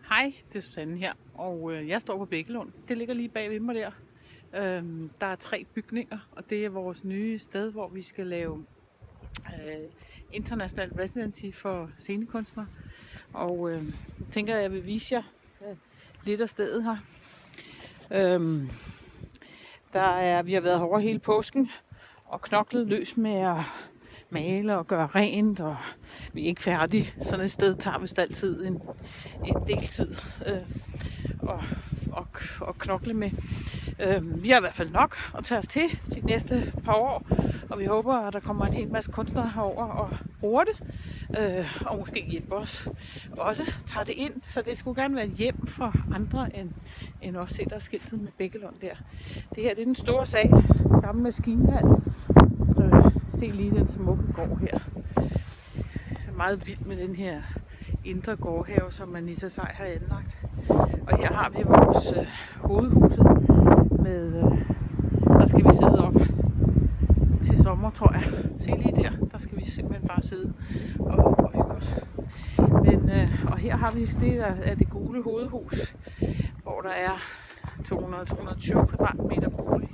Hej, det er Susanne her, og jeg står på Bækkelund. Det ligger lige bag ved mig der. Der er 3 bygninger, og det er vores nye sted, hvor vi skal lave international residency for scenekunstnere. Og jeg tænker, at jeg vil vise jer lidt af stedet her. Vi har været herovre hele påsken og knoklet løs med at male og gøre rent, og vi er ikke færdige. Sådan et sted tager vist altid en del tid at knokle med. Vi har i hvert fald nok at tage os til de næste par år, og vi håber, at der kommer en hel masse kunstnere herover og bruger det, og måske hjælper os også tager det ind, så det skulle gerne være et hjem for andre end os. Se, der er skiltet med Bækkelund der. Det her, det er den store sal, gammel maskinehal. Se lige den smukke gård her. Jeg er meget vild med den her indre gårdhave, som Anita Sej har anlagt. Og her har vi vores hovedhuset med, der skal vi sidde op til sommer, tror jeg. Se lige der skal vi simpelthen bare sidde og hygge os. Og her har vi, det er det gule hovedhus, hvor der er 200-220 kvadratmeter bolig.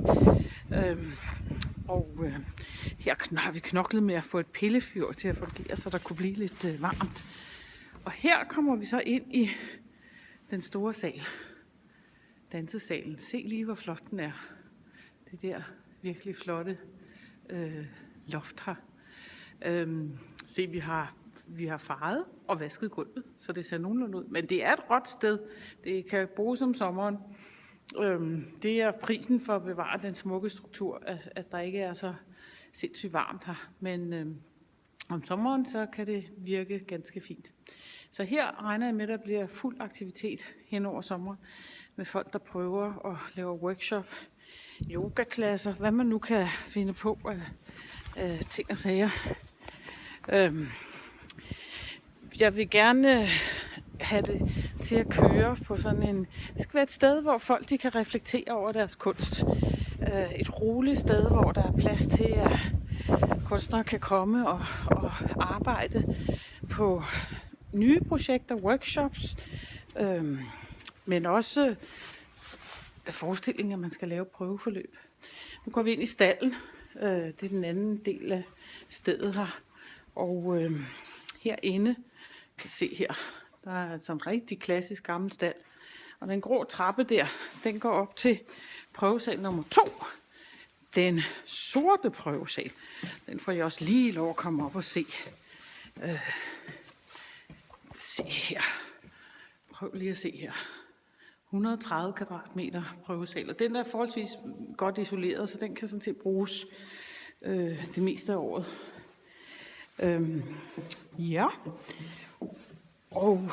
Her har vi knoklet med at få et pillefyr til at fungere, så der kunne blive lidt varmt. Og her kommer vi så ind i den store sal, dansesalen. Se lige, hvor flot den er. Det der virkelig flotte loft her. Se, vi har faret og vasket gulvet, så det ser nogenlunde ud. Men det er et råt sted. Det kan bruges om sommeren. Det er prisen for at bevare den smukke struktur, at der ikke er så sindssygt varmt her. Men om sommeren, så kan det virke ganske fint. Så her regner jeg med, at der bliver fuld aktivitet hen over sommeren med folk, der prøver at lave workshop, yogaklasser, hvad man nu kan finde på af ting og sager. Jeg vil gerne have det til at køre på sådan en... Det skal være et sted, hvor folk de kan reflektere over deres kunst. Et roligt sted, hvor der er plads til, at kunstnere kan komme og arbejde på nye projekter, workshops, men også forestillinger, man skal lave prøveforløb. Nu går vi ind i stallen. Det er den anden del af stedet her. Og herinde, kan se her, der er sådan en rigtig klassisk gammel stald. Og den grå trappe der, den går op til prøvesal nummer 2. Den sorte prøvesal, den får jeg også lige lov at komme op og se. Se her. Prøv lige at se her. 130 kvadratmeter prøvesal, og den er forholdsvis godt isoleret, så den kan sådan set bruges det meste af året. Ja. Og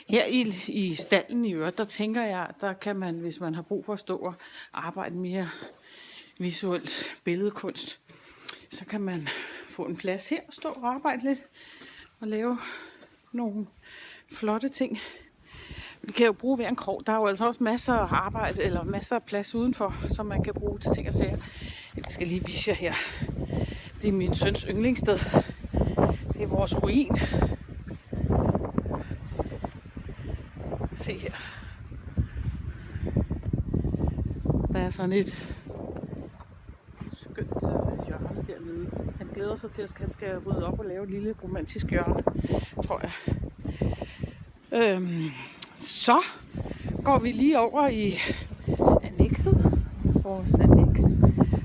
her i stallen i øvrigt, der tænker jeg, der kan man, hvis man har brug for at stå og arbejde mere visuelt billedkunst, så kan man få en plads her og stå og arbejde lidt og lave nogle flotte ting. Vi kan jo bruge hver en krog. Der er jo altså også masser af arbejde eller masser af plads udenfor, som man kan bruge til ting og sager. Jeg skal lige vise jer her. Det er min søns yndlingssted. Det er vores ruin. Se her. Der er sådan et skønt hjørne dernede. Han glæder sig til, at han skal rydde op og lave et lille romantisk hjørne, tror jeg. Så går vi lige over i annexet, vores annex,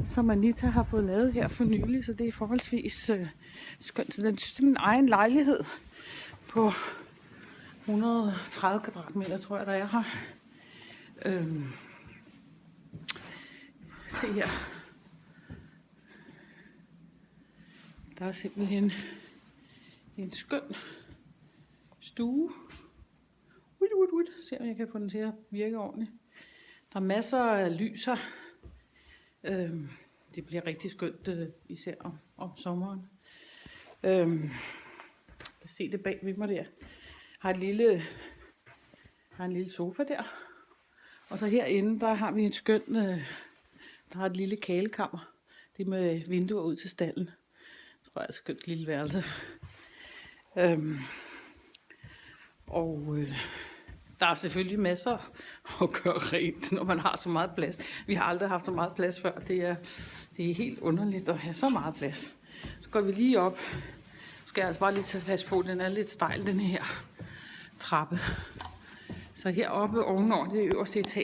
som Anita har fået lavet her for nylig, så det er forholdsvis skønt. Så den er en egen lejlighed på 130 kvadratmeter, tror jeg, der er her. Se her. Der er simpelthen en skøn stue. Se om jeg kan få den til at virke ordentligt. Der er masser af lys her. Det bliver rigtig skønt, især om sommeren. Jeg kan se det bag ved mig der. Jeg har en lille sofa der. Og så herinde, der har vi en skøn, der har et lille kælekammer. Det med vinduer ud til stallen. Jeg tror jeg er et skønt lille værelse. Der er selvfølgelig masser at gøre rent, når man har så meget plads. Vi har aldrig haft så meget plads før. Det er helt underligt at have så meget plads. Så går vi lige op. Så skal jeg altså bare lige tage fast på, den er lidt stejl, den her trappe. Så heroppe ovenover det øverste etage,